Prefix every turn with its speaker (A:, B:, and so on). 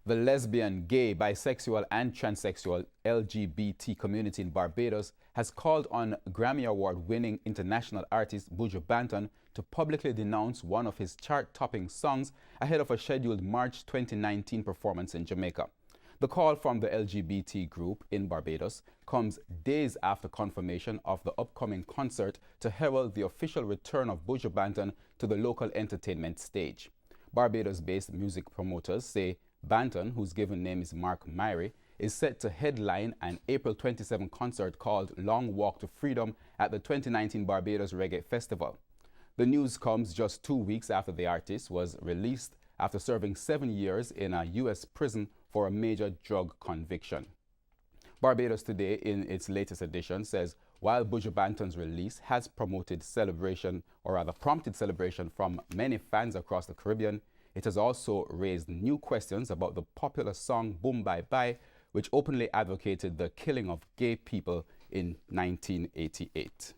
A: The lesbian, gay, bisexual and transsexual LGBT community in Barbados has called on Grammy Award-winning international artist Buju to publicly denounce one of his chart-topping songs ahead of a scheduled March 2019 performance in Jamaica. The call from the LGBT group in Barbados comes days after confirmation of the upcoming concert to herald the official return of Buju to the local entertainment stage. Barbados-based music promoters say Banton, whose given name is Mark Myrie, is set to headline an April 27 concert called Long Walk to Freedom at the 2019 Barbados Reggae Festival. The news comes just 2 weeks after the artist was released after serving 7 years in a U.S. prison for a major drug conviction. Barbados Today, in its latest edition, says while Buju Banton's release has prompted celebration from many fans across the Caribbean, it has also raised new questions about the popular song Boom Bye Bye, which openly advocated the killing of gay people in 1988.